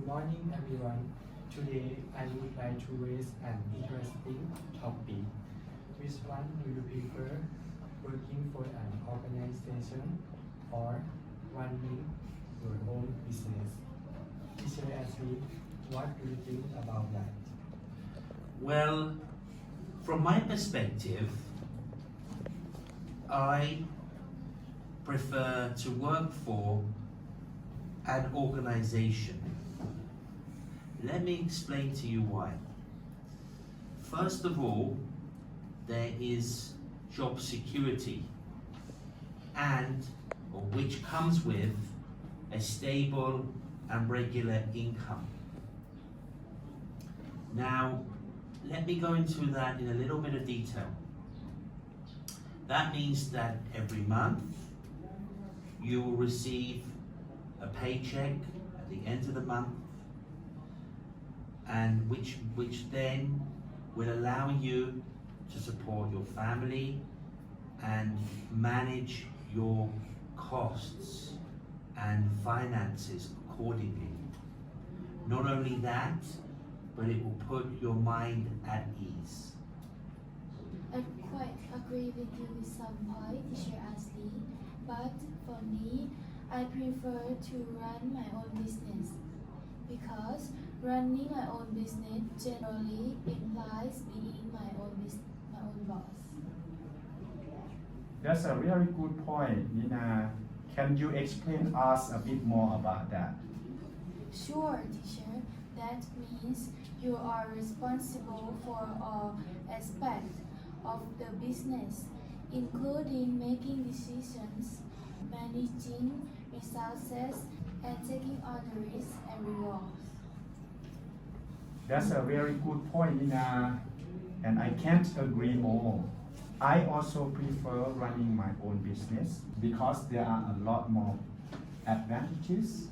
morning, everyone. Today, I would like to raise an interesting topic. Which one do you prefer, working for an organization or running your own business? Teacher Ashley, what do you think about that? Well, from my perspective, I prefer to work for an organization. Let me explain to you why. First of all, there is job security, which comes with a stable and regular income. Now, let me go into that in a little bit of detail. That means that every month you will receive a paycheck at the end of the month, and which then will allow you to support your family and manage your costs and finances accordingly. Not only that, but it will put your mind at ease. I quite agree with you with some point, Teacher Ashley, but for me, I prefer to run my own business because running my own business generally implies being my own boss. That's a very good point, Nina. Can you explain us a bit more about that? Sure, teacher. That means you are responsible for all aspects of the business, including making decisions, managing resources, and taking on the risks and rewards. That's a very good point, Nina, and I can't agree more. I also prefer running my own business because there are a lot more advantages.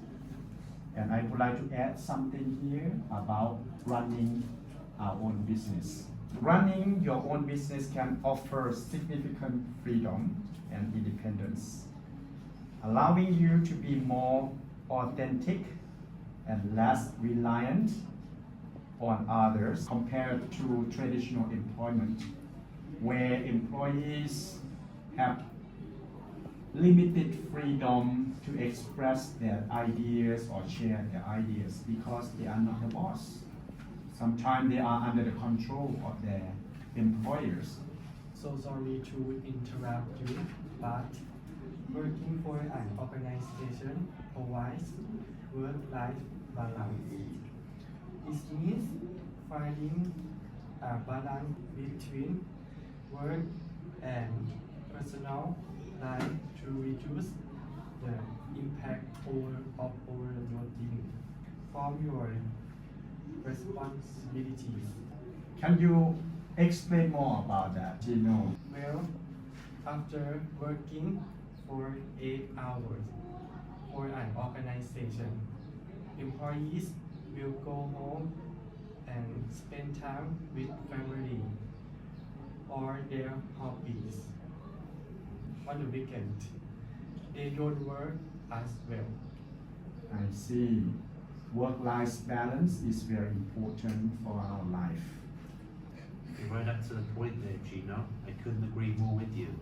And I would like to add something here about running our own business. Running your own business can offer significant freedom and independence, allowing you to be more authentic and less reliant on others compared to traditional employment, where employees have limited freedom to express their ideas or share their ideas because they are not the boss. Sometimes they are under the control of their employers. So sorry to interrupt you, but working for an organization provides work-life balance. This means finding a balance between work and personal life to reduce the impact of overloading from your responsibilities. Can you explain more about that, Gino? Well, after working for 8 hours for an organization, employees will go home and spend time with family or their hobbies. On the weekend, they don't work as well. I see. Work-life balance is very important for our life. You're right up to the point there, Gino. I couldn't agree more with you.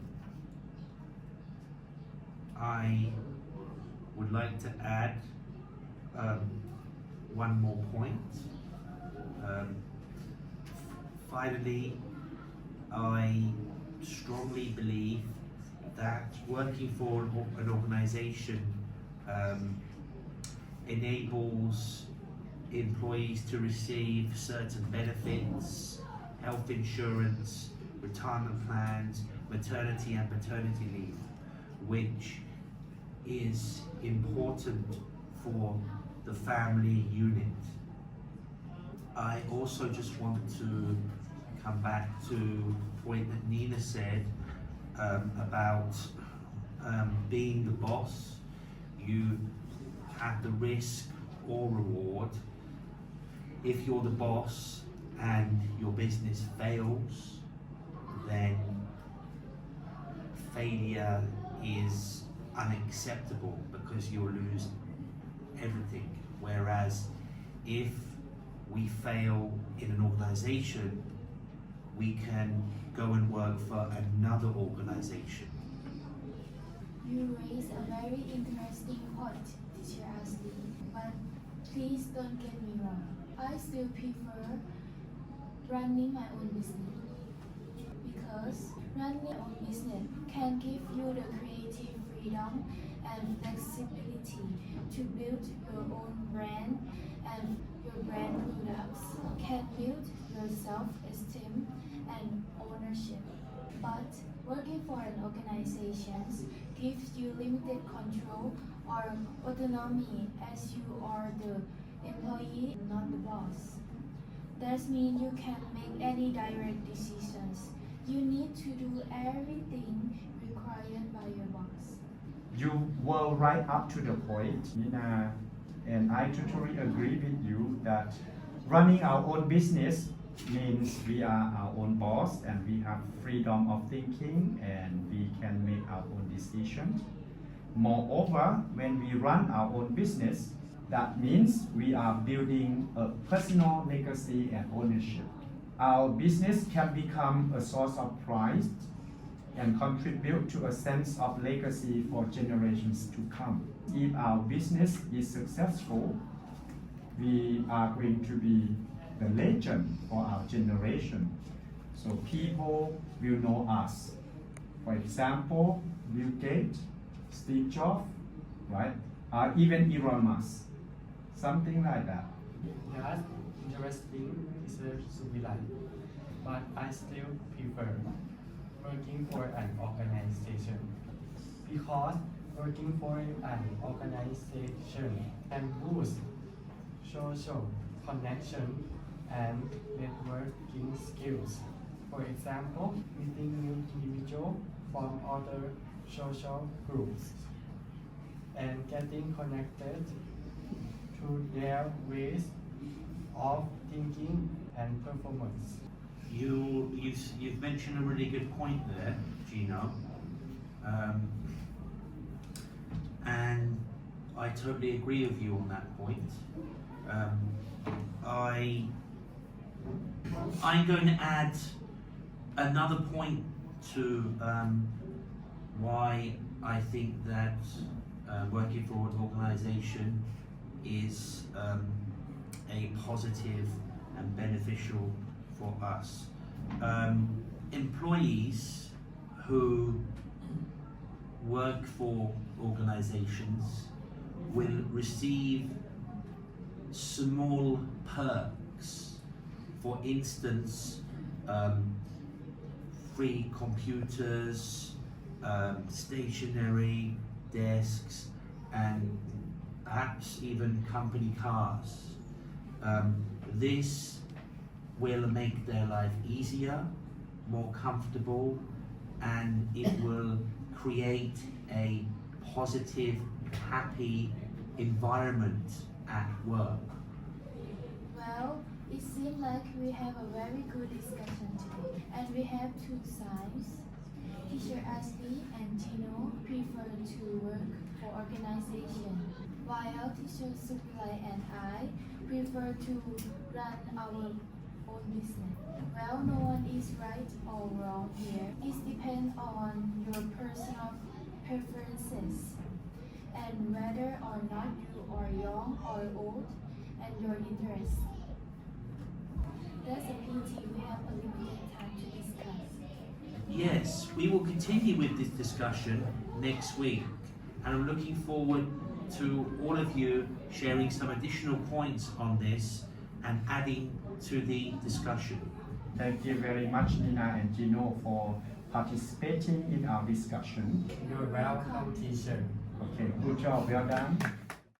I would like to add one more point. Finally, I strongly believe that working for an organization enables employees to receive certain benefits, health insurance, retirement plans, maternity and paternity leave, which is important for the family unit. I also just want to come back to the point that Nina said about being the boss. You have the risk or reward. If you're the boss and your business fails, then failure is unacceptable because you'll lose everything. Whereas if we fail in an organization, we can go and work for another organization. You raise a very interesting point, Teacher Ashley, but please don't get me wrong. I still prefer running my own business because running your own business can give you the creative freedom and flexibility to build your own brand, and your brand products can build your self-esteem and ownership. But working for an organization gives you limited control or autonomy as you are the employee, not the boss. That means you can't make any direct decisions. You need to do everything required by your boss. You were right up to the point, Nina, and I totally agree with you that running our own business means we are our own boss and we have freedom of thinking and we can make our own decisions. Moreover, when we run our own business, that means we are building a personal legacy and ownership. Our business can become a source of pride and contribute to a sense of legacy for generations to come. If our business is successful, we are going to be the legend for our generation. So people will know us. For example, Bill Gates, Steve Jobs, right? Even Elon Musk, something like that. That's interesting research, Subilai, but I still prefer working for an organization because working for an organization can boost social connection and networking skills. For example, meeting new individuals from other social groups and getting connected to their ways of thinking and performance. You've mentioned a really good point there, Gino, and I totally agree with you on that point. I'm going to add another point to why I think that working for an organization is a positive and beneficial for us. Employees who work for organizations will receive small perks. For instance, free computers, stationery, desks, and perhaps even company cars. This will make their life easier, more comfortable, and it will create a positive, happy environment at work. Well, it seems like we have a very good discussion today, and we have two sides. Teacher Ashley and Gino prefer to work for organization, while Teacher Suklai and I prefer to run our own business. Well, no one is right or wrong here. It depends on your personal preferences and whether or not you are young or old and your interests. That's a pity we have a limited time to discuss. Yes, we will continue with this discussion next week, and I'm looking forward to all of you sharing some additional points on this and adding to the discussion. Thank you very much, Nina and Gino, for participating in our discussion. You're welcome, teacher. Okay, good job, well done.